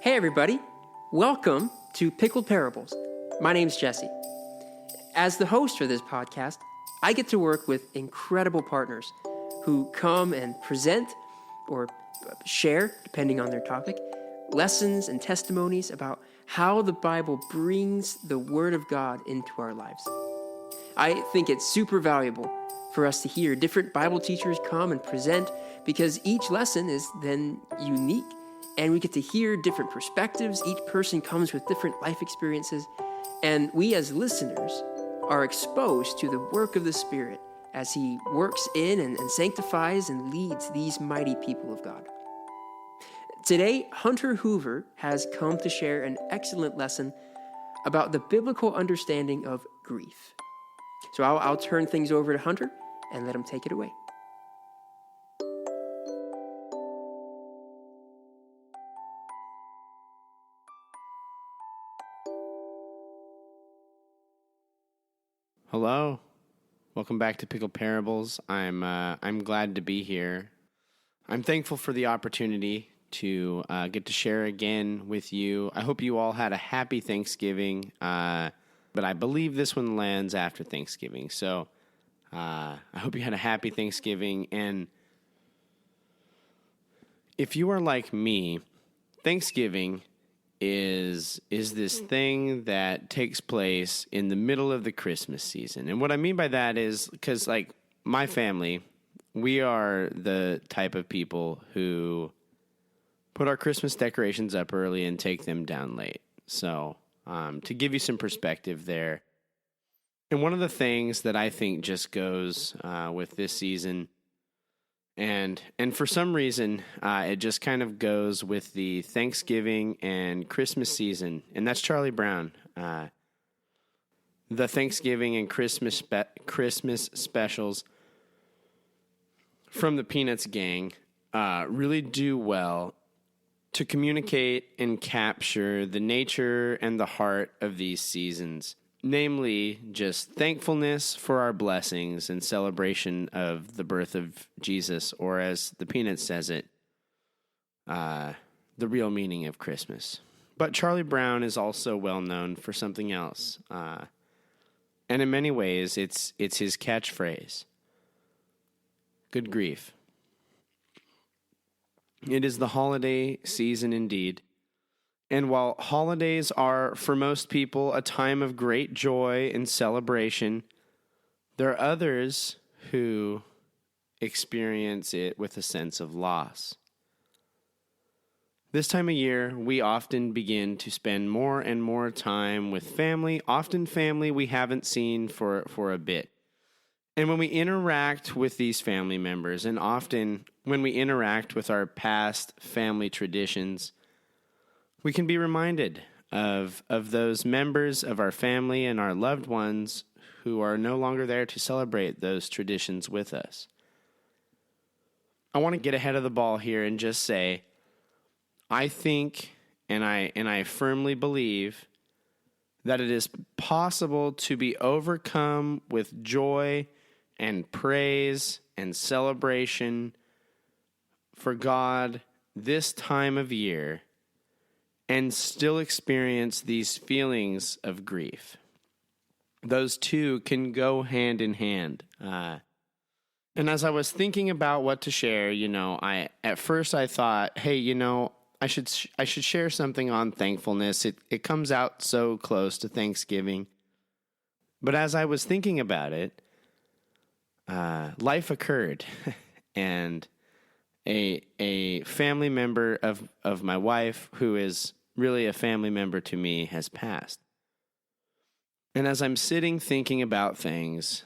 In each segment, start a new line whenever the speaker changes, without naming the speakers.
Hey everybody, welcome to Pickled Parables. My name's Jesse. As the host for this podcast, I get to work with incredible partners who come and present or share, depending on their topic, lessons and testimonies about how the Bible brings the Word of God into our lives. I think it's super valuable for us to hear different Bible teachers come and present because each lesson is then unique and we get to hear different perspectives. Each person comes with different life experiences, and we as listeners are exposed to the work of the Spirit as He works in and sanctifies and leads these mighty people of God. Today, Hunter Hoover has come to share an excellent lesson about the biblical understanding of grief. So I'll turn things over to Hunter and let him take it away.
Hello, welcome back to Pickled Parables. I'm glad to be here. I'm thankful for the opportunity to get to share again with you. I hope you all had a happy Thanksgiving, but I believe this one lands after Thanksgiving. So I hope you had a happy Thanksgiving. And if you are like me, Thanksgiving is this thing that takes place in the middle of the Christmas season. And what I mean by that is because, like, my family, we are the type of people who put our Christmas decorations up early and take them down late. So to give you some perspective there, and one of the things that I think just goes with this season, and for some reason, it just kind of goes with the Thanksgiving and Christmas season, and that's Charlie Brown. The Thanksgiving and Christmas specials from the Peanuts gang really do well to communicate and capture the nature and the heart of these seasons. Namely, just thankfulness for our blessings and celebration of the birth of Jesus, or as the Peanuts says it, the real meaning of Christmas. But Charlie Brown is also well known for something else, and in many ways, it's his catchphrase. Good grief. It is the holiday season indeed. And while holidays are, for most people, a time of great joy and celebration, there are others who experience it with a sense of loss. This time of year, we often begin to spend more and more time with family, often family we haven't seen for a bit. And when we interact with these family members, and often when we interact with our past family traditions, we can be reminded of those members of our family and our loved ones who are no longer there to celebrate those traditions with us. I want to get ahead of the ball here and just say, I think and I firmly believe that it is possible to be overcome with joy and praise and celebration for God this time of year and still experience these feelings of grief. Those two can go hand in hand. And as I was thinking about what to share, at first I thought, hey, I should share something on thankfulness. It comes out so close to Thanksgiving. But as I was thinking about it, life occurred, and a family member of my wife, who is really a family member to me, has passed. And as I'm sitting thinking about things,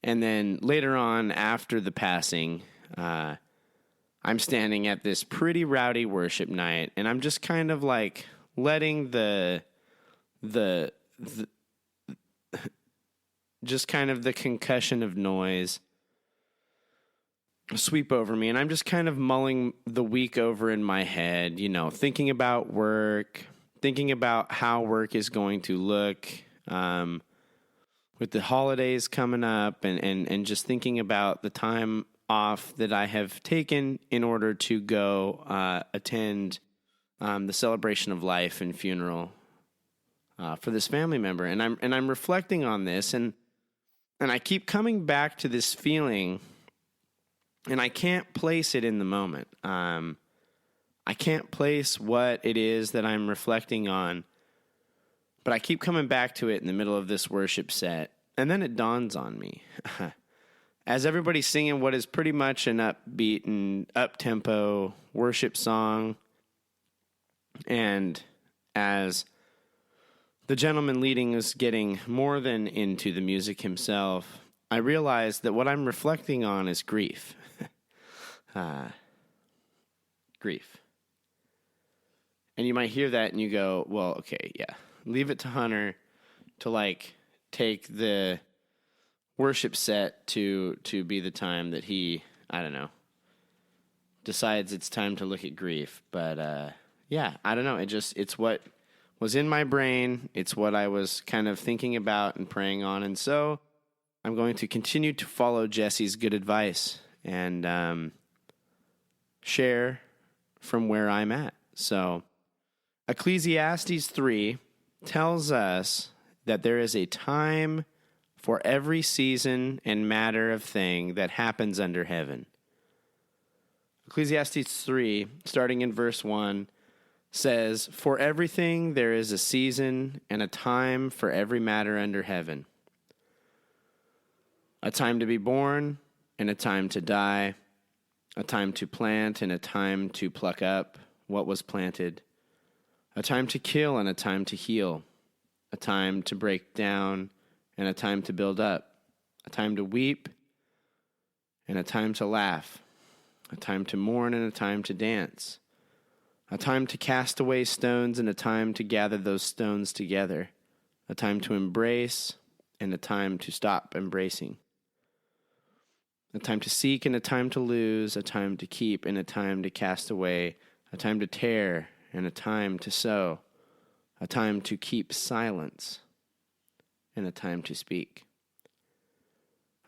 and then later on after the passing, I'm standing at this pretty rowdy worship night, and I'm just kind of like letting the just kind of the concussion of noise sweep over me, and I'm just kind of mulling the week over in my head, thinking about work, thinking about how work is going to look with the holidays coming up, and just thinking about the time off that I have taken in order to go attend the celebration of life and funeral for this family member. And I'm reflecting on this, and I keep coming back to this feeling, and I can't place it in the moment. I can't place what it is that I'm reflecting on, but I keep coming back to it in the middle of this worship set, and then it dawns on me. As everybody's singing what is pretty much an upbeat and up-tempo worship song, and as the gentleman leading is getting more than into the music himself, I realize that what I'm reflecting on is grief. Grief. And you might hear that and you go, well, okay, yeah. Leave it to Hunter to take the worship set to be the time that he, I don't know, decides it's time to look at grief. But yeah, I don't know. It's what was in my brain. It's what I was kind of thinking about and praying on. And so I'm going to continue to follow Jesse's good advice and share from where I'm at. So Ecclesiastes 3 tells us that there is a time for every season and matter of thing that happens under heaven. Ecclesiastes 3, starting in verse 1, says, "For everything there is a season and a time for every matter under heaven. A time to be born and a time to die, a time to plant and a time to pluck up what was planted, a time to kill and a time to heal, a time to break down and a time to build up, a time to weep and a time to laugh, a time to mourn and a time to dance, a time to cast away stones and a time to gather those stones together, a time to embrace and a time to stop embracing, a time to seek and a time to lose, a time to keep and a time to cast away, a time to tear and a time to sow, a time to keep silence and a time to speak,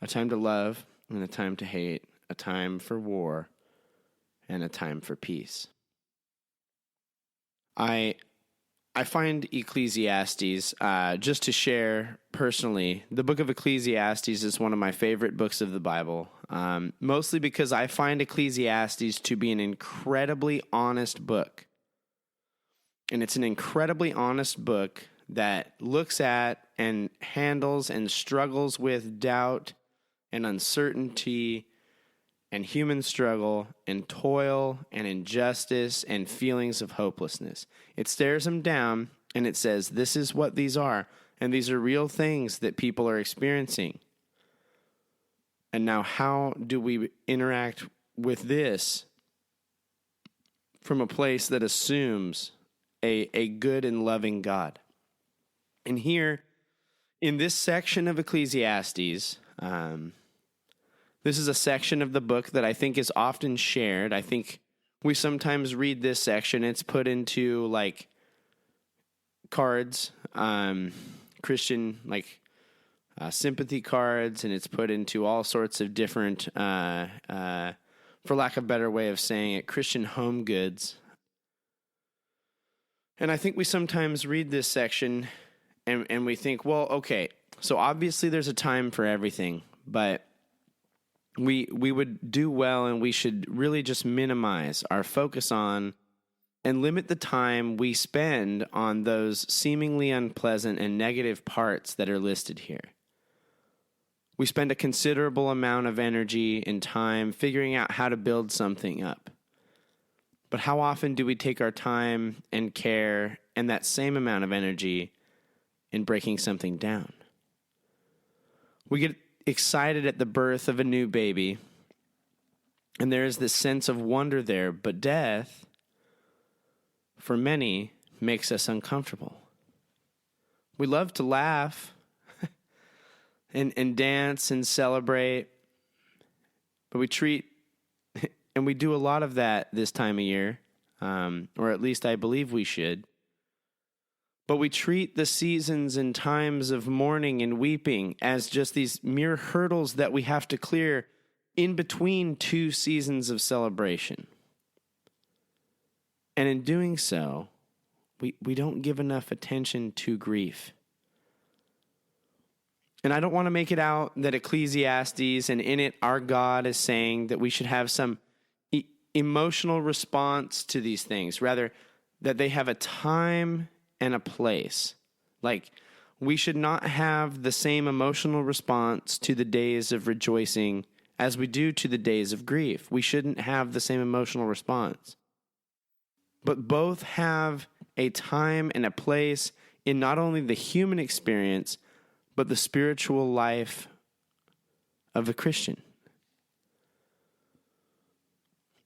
a time to love and a time to hate, a time for war and a time for peace." I find Ecclesiastes, just to share personally, the book of Ecclesiastes is one of my favorite books of the Bible, mostly because I find Ecclesiastes to be an incredibly honest book. And it's an incredibly honest book that looks at and handles and struggles with doubt and uncertainty and human struggle and toil and injustice and feelings of hopelessness. It stares them down and it says, this is what these are. And these are real things that people are experiencing. And now how do we interact with this from a place that assumes a good and loving God? And here, in this section of Ecclesiastes, this is a section of the book that I think is often shared. I think we sometimes read this section. It's put into cards, Christian sympathy cards, and it's put into all sorts of different, for lack of a better way of saying it, Christian home goods. And I think we sometimes read this section and we think, well, okay, so obviously there's a time for everything, but we would do well and we should really just minimize our focus on and limit the time we spend on those seemingly unpleasant and negative parts that are listed here. We spend a considerable amount of energy and time figuring out how to build something up. But how often do we take our time and care and that same amount of energy in breaking something down? We get excited at the birth of a new baby, and there is this sense of wonder there, but death, for many, makes us uncomfortable. We love to laugh and dance and celebrate, but we treat, and we do a lot of that this time of year, or at least I believe we should. But we treat the seasons and times of mourning and weeping as just these mere hurdles that we have to clear in between two seasons of celebration. And in doing so, we don't give enough attention to grief. And I don't want to make it out that Ecclesiastes and in it our God is saying that we should have some emotional response to these things. Rather, that they have a time and a place. Like, we should not have the same emotional response to the days of rejoicing as we do to the days of grief. We shouldn't have the same emotional response. But both have a time and a place in not only the human experience, but the spiritual life of a Christian.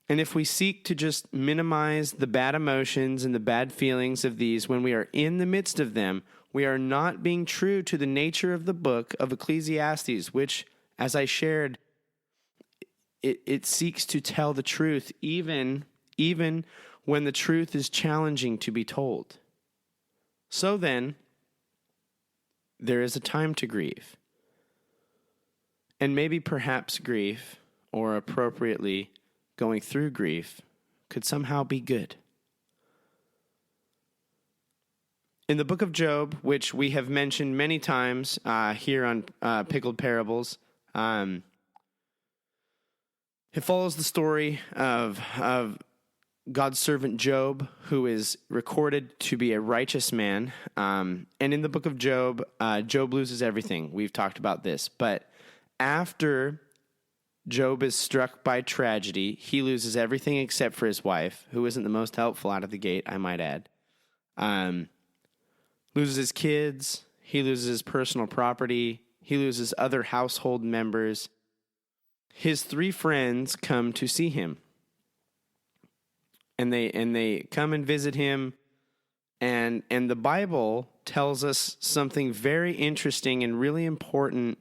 And if we seek to just minimize the bad emotions and the bad feelings of these when we are in the midst of them, we are not being true to the nature of the book of Ecclesiastes, which, as I shared, it seeks to tell the truth even when the truth is challenging to be told. So then, there is a time to grieve. And maybe perhaps grief, or appropriately going through grief, could somehow be good. In the book of Job, which we have mentioned many times here on Pickled Parables, it follows the story of God's servant Job, who is recorded to be a righteous man. And in the book of Job, Job loses everything. We've talked about this. But after Job is struck by tragedy, he loses everything except for his wife, who isn't the most helpful out of the gate, I might add. Loses his kids. He loses his personal property. He loses other household members. His 3 friends come to see him. And they come and visit him, and the Bible tells us something very interesting and really important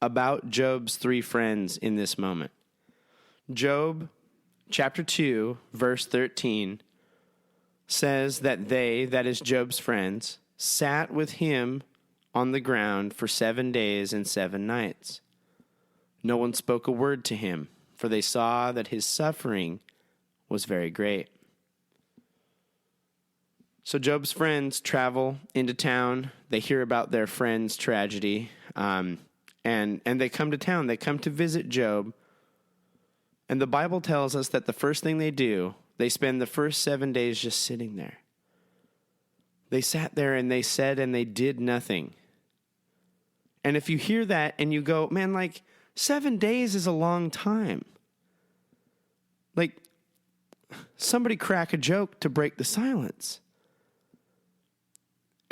about Job's 3 friends in this moment. Job chapter 2, verse 13 says that they, that is Job's friends, sat with him on the ground for 7 days and 7 nights. No one spoke a word to him, for they saw that his suffering was very great. So Job's friends travel into town. They hear about their friend's tragedy, and they come to town. They come to visit Job. And the Bible tells us that the first thing they do, they spend the first 7 days just sitting there. They sat there and they said and they did nothing. And if you hear that and you go, man, like 7 days is a long time. Like, somebody crack a joke to break the silence.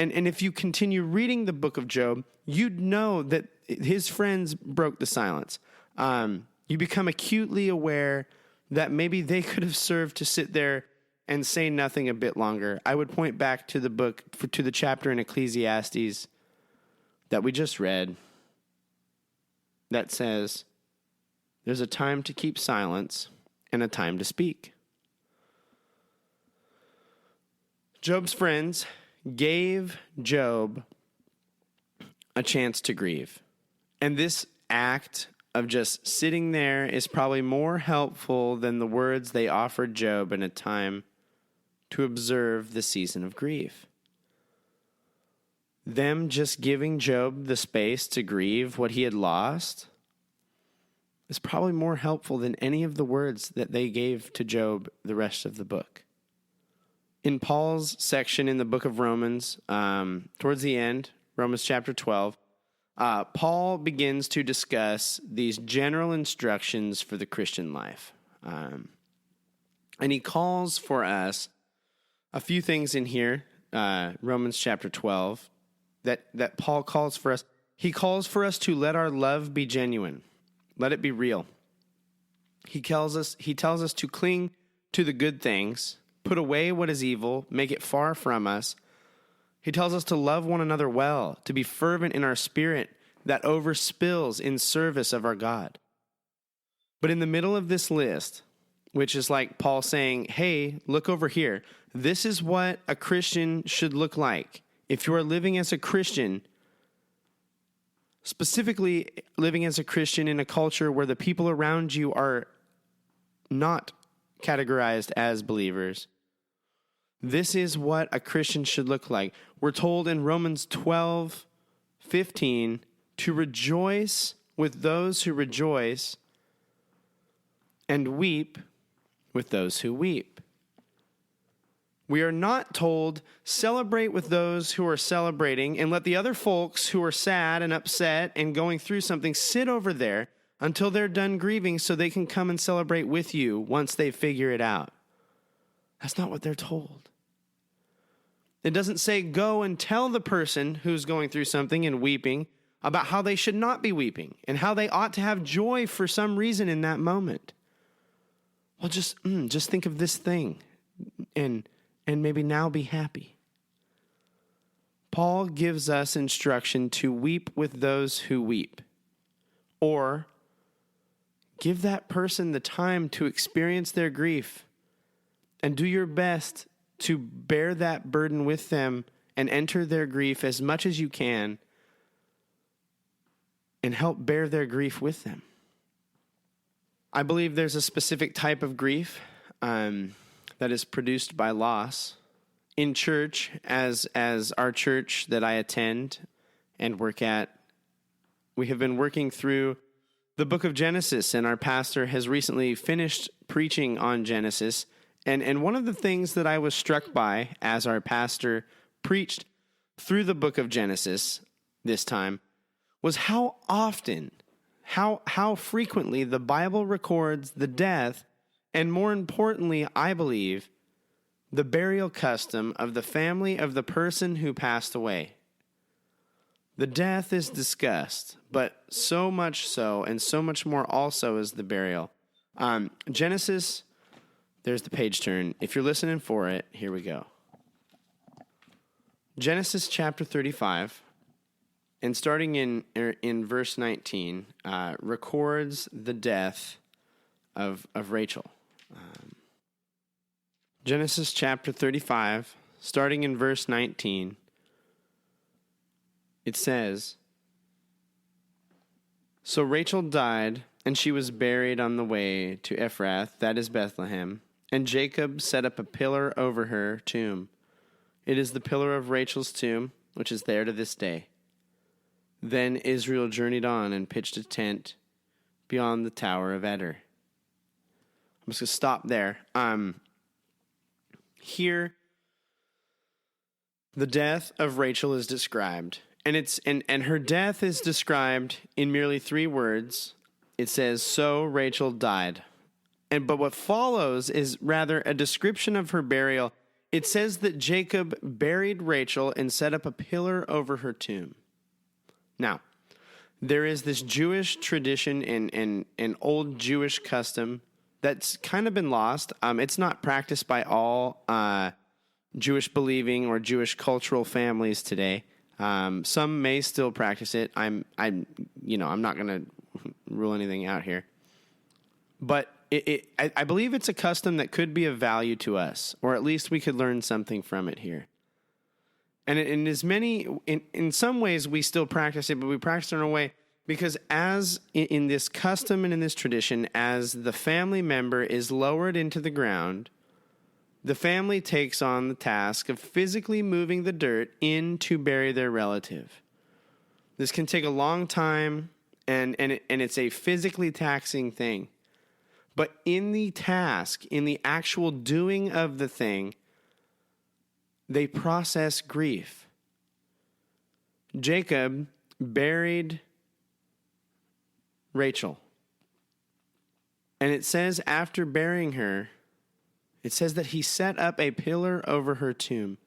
And if you continue reading the book of Job, you'd know that his friends broke the silence. You become acutely aware that maybe they could have served to sit there and say nothing a bit longer. I would point back to the book, to the chapter in Ecclesiastes that we just read that says, there's a time to keep silence and a time to speak. Job's friends gave Job a chance to grieve. And this act of just sitting there is probably more helpful than the words they offered Job in a time to observe the season of grief. Them just giving Job the space to grieve what he had lost is probably more helpful than any of the words that they gave to Job the rest of the book. In Paul's section in the book of Romans, towards the end, Romans chapter 12, Paul begins to discuss these general instructions for the Christian life. And he calls for us a few things in here, Romans chapter 12, that Paul calls for us. He calls for us to let our love be genuine. Let it be real. He tells us to cling to the good things, put away what is evil, make it far from us. He tells us to love one another well, to be fervent in our spirit that overspills in service of our God. But in the middle of this list, which is like Paul saying, hey, look over here. This is what a Christian should look like. If you are living as a Christian, specifically living as a Christian in a culture where the people around you are not categorized as believers, This is what a Christian should look like. We're told in Romans 12:15 to rejoice with those who rejoice and weep with those who weep. We are not told celebrate with those who are celebrating and let the other folks who are sad and upset and going through something sit over there until they're done grieving so they can come and celebrate with you once they figure it out. That's not what they're told. It doesn't say go and tell the person who's going through something and weeping about how they should not be weeping and how they ought to have joy for some reason in that moment. Well, just think of this thing and maybe now be happy. Paul gives us instruction to weep with those who weep, or give that person the time to experience their grief and do your best to bear that burden with them and enter their grief as much as you can and help bear their grief with them. I believe there's a specific type of grief that is produced by loss. In church, as our church that I attend and work at, we have been working through the book of Genesis, and our pastor has recently finished preaching on Genesis. And one of the things that I was struck by as our pastor preached through the book of Genesis this time was how often, how frequently the Bible records the death, and more importantly, I believe, the burial custom of the family of the person who passed away. The death is discussed, but so much so, and so much more also is the burial. Genesis, there's the page turn. If you're listening for it, here we go. Genesis chapter 35, and starting in verse 19, records the death of Rachel. Genesis chapter 35, starting in verse 19, it says, "So Rachel died, and she was buried on the way to Ephrath, that is Bethlehem, and Jacob set up a pillar over her tomb. It is the pillar of Rachel's tomb, which is there to this day. Then Israel journeyed on and pitched a tent beyond the tower of Eder." I'm just going to stop there. Here, the death of Rachel is described, and her death is described in merely 3 words. It says, "So Rachel died." But what follows is rather a description of her burial. It says that Jacob buried Rachel and set up a pillar over her tomb. Now, there is this Jewish tradition and an old Jewish custom that's kind of been lost. It's not practiced by all Jewish believing or Jewish cultural families today. Some may still practice it. I'm not going to rule anything out here. But I believe it's a custom that could be of value to us, or at least we could learn something from it here. And in some ways we still practice it, but we practice it in a way because as in this custom and in this tradition, as the family member is lowered into the ground, the family takes on the task of physically moving the dirt in to bury their relative. This can take a long time, and it's a physically taxing thing. But in the task, in the actual doing of the thing, they process grief. Jacob buried Rachel. And it says after burying her, it says that he set up a pillar over her tomb.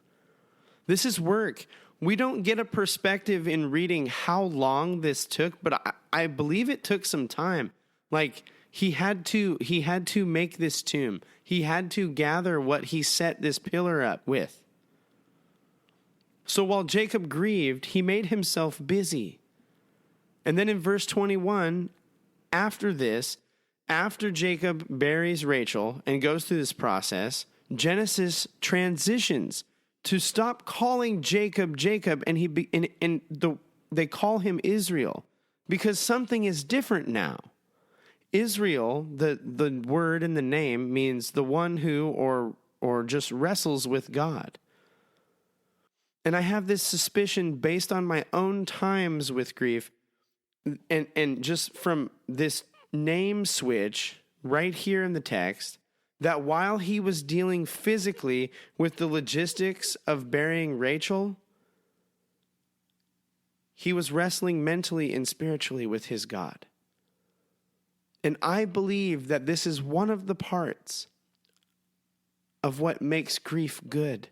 This is work. We don't get a perspective in reading how long this took, but I believe it took some time. Like, he had to make this tomb. He had to gather what he set this pillar up with. So while Jacob grieved, he made himself busy. And then in verse 21, after Jacob buries Rachel and goes through this process, Genesis transitions to stop calling Jacob Jacob, and they call him Israel, because something is different now. Israel, the word and the name means the one who, or or just wrestles with God. And I have this suspicion based on my own times with grief and just from this name switch right here in the text, that while he was dealing physically with the logistics of burying Rachel, he was wrestling mentally and spiritually with his God. And I believe that this is one of the parts of what makes grief good.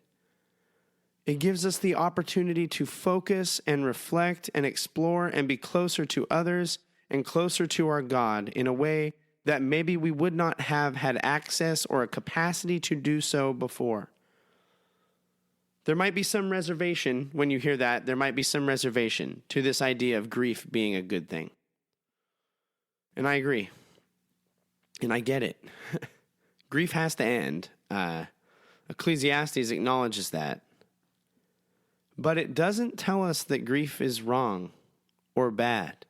It gives us the opportunity to focus and reflect and explore and be closer to others and closer to our God in a way that maybe we would not have had access or a capacity to do so before. There might be some reservation when you hear that. There might be some reservation to this idea of grief being a good thing. And I agree. And I get it. Grief has to end. Ecclesiastes acknowledges that. But it doesn't tell us that grief is wrong or bad.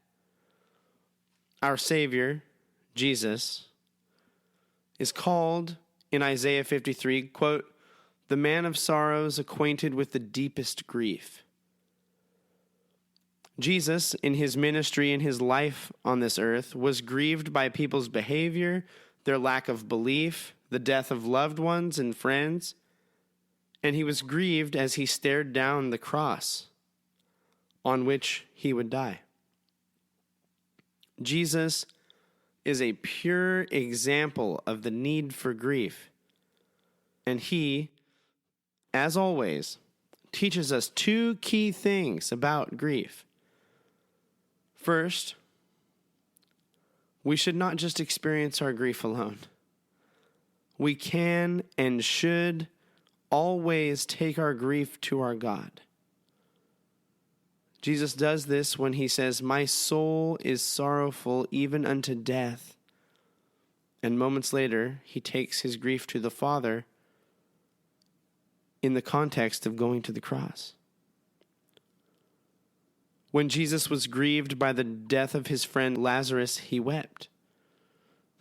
Our Savior, Jesus, is called in Isaiah 53, quote, "the man of sorrows acquainted with the deepest grief." Jesus, in his ministry and his life on this earth, was grieved by people's behavior, their lack of belief, the death of loved ones and friends, and he was grieved as he stared down the cross on which he would die. Jesus is a pure example of the need for grief, and he, as always, teaches us two key things about grief. First, we should not just experience our grief alone. We can and should always take our grief to our God. Jesus does this when he says, "My soul is sorrowful even unto death." And moments later, he takes his grief to the Father in the context of going to the cross. When Jesus was grieved by the death of his friend Lazarus, he wept.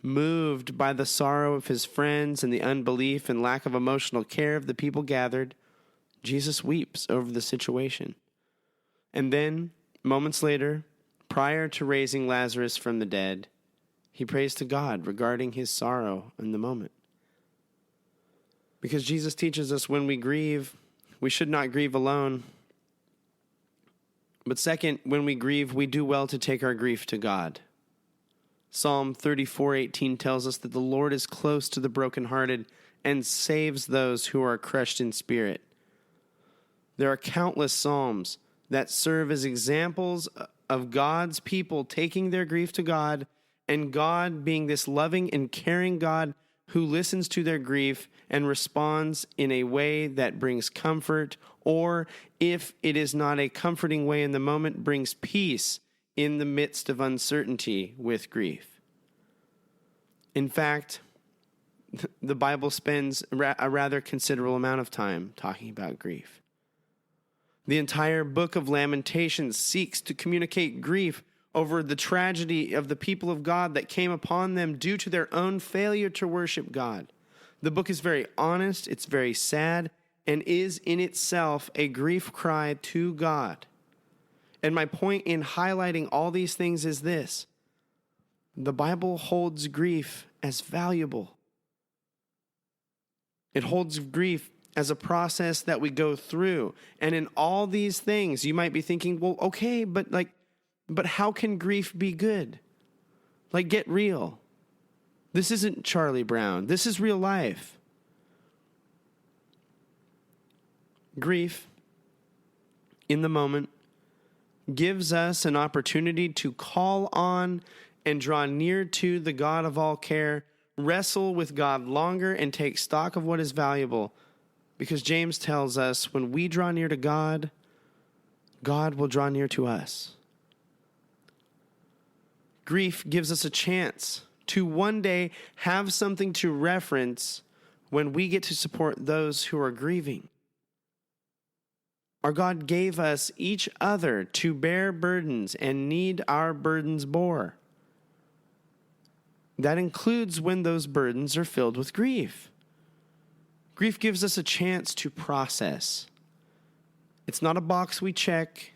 Moved by the sorrow of his friends and the unbelief and lack of emotional care of the people gathered, Jesus weeps over the situation. And then, moments later, prior to raising Lazarus from the dead, he prays to God regarding his sorrow in the moment. Because Jesus teaches us when we grieve, we should not grieve alone. But second, when we grieve, we do well to take our grief to God. Psalm 34:18 tells us that the Lord is close to the brokenhearted and saves those who are crushed in spirit. There are countless psalms that serve as examples of God's people taking their grief to God, and God being this loving and caring God who listens to their grief and responds in a way that brings comfort, or if it is not a comforting way in the moment, brings peace in the midst of uncertainty with grief. In fact, the Bible spends a rather considerable amount of time talking about grief. The entire book of Lamentations seeks to communicate grief over the tragedy of the people of God that came upon them due to their own failure to worship God. The book is very honest, it's very sad, and is in itself a grief cry to God. And my point in highlighting all these things is this: the Bible holds grief as valuable. It holds grief as a process that we go through. And in all these things, you might be thinking, well, okay, but how can grief be good? Get real. This isn't Charlie Brown. This is real life. Grief, in the moment, gives us an opportunity to call on and draw near to the God of all care, wrestle with God longer, and take stock of what is valuable. Because James tells us when we draw near to God, God will draw near to us. Grief gives us a chance to one day have something to reference when we get to support those who are grieving. Our God gave us each other to bear burdens and need our burdens bore. That includes when those burdens are filled with grief. Grief gives us a chance to process. It's not a box we check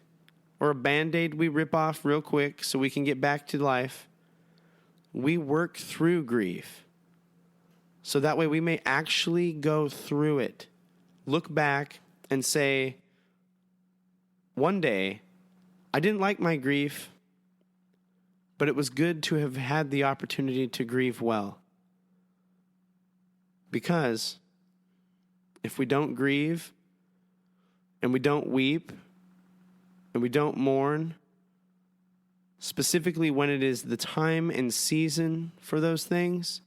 or a Band-Aid we rip off real quick so we can get back to life. We work through grief so that way we may actually go through it, look back and say, one day, I didn't like my grief, but it was good to have had the opportunity to grieve well. Because if we don't grieve and we don't weep and we don't mourn, specifically when it is the time and season for those things,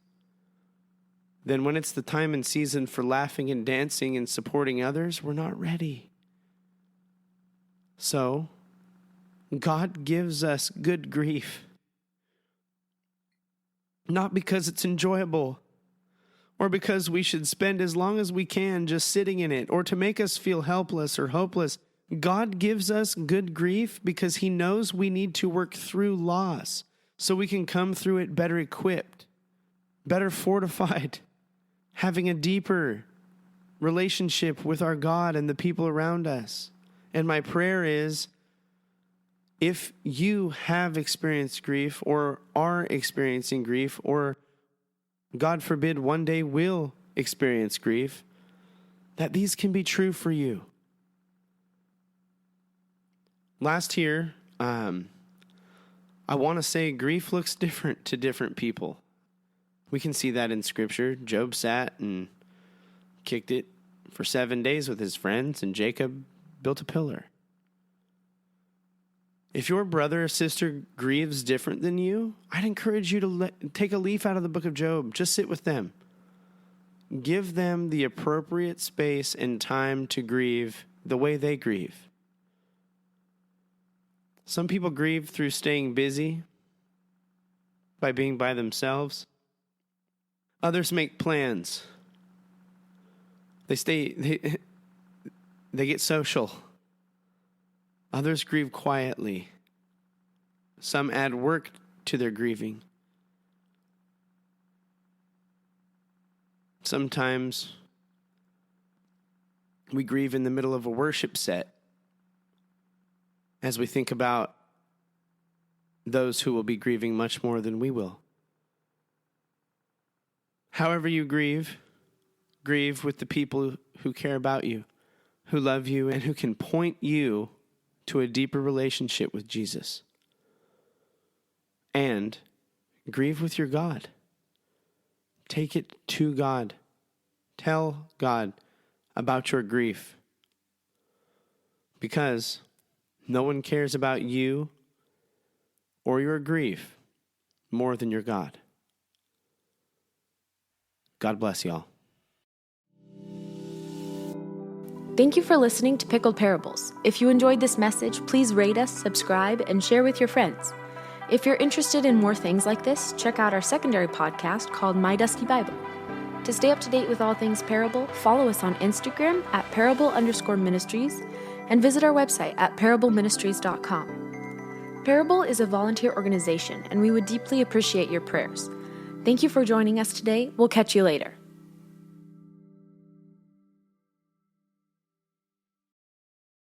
then when it's the time and season for laughing and dancing and supporting others, we're not ready. So, God gives us good grief. Not because it's enjoyable, or because we should spend as long as we can just sitting in it, or to make us feel helpless or hopeless. God gives us good grief because He knows we need to work through loss so we can come through it better equipped, better fortified, having a deeper relationship with our God and the people around us. And my prayer is, if you have experienced grief or are experiencing grief, or God forbid one day will experience grief, that these can be true for you. Last year, I want to say grief looks different to different people. We can see that in Scripture. Job sat and kicked it for 7 days with his friends, and Jacob built a pillar. If your brother or sister grieves different than you, I'd encourage you to take a leaf out of the book of Job. Just sit with them. Give them the appropriate space and time to grieve the way they grieve. Some people grieve through staying busy, by being by themselves. Others make plans. They get social. Others grieve quietly. Some add work to their grieving. Sometimes we grieve in the middle of a worship set as we think about those who will be grieving much more than we will. However you grieve with the people who care about you, who love you, and who can point you to a deeper relationship with Jesus. And grieve with your God. Take it to God. Tell God about your grief. Because no one cares about you or your grief more than your God. God bless y'all.
Thank you for listening to Pickled Parables. If you enjoyed this message, please rate us, subscribe, and share with your friends. If you're interested in more things like this, check out our secondary podcast called My Dusty Bible. To stay up to date with all things Parable, follow us on Instagram at parable_ministries and visit our website at parableministries.com. Parable is a volunteer organization, and we would deeply appreciate your prayers. Thank you for joining us today. We'll catch you later.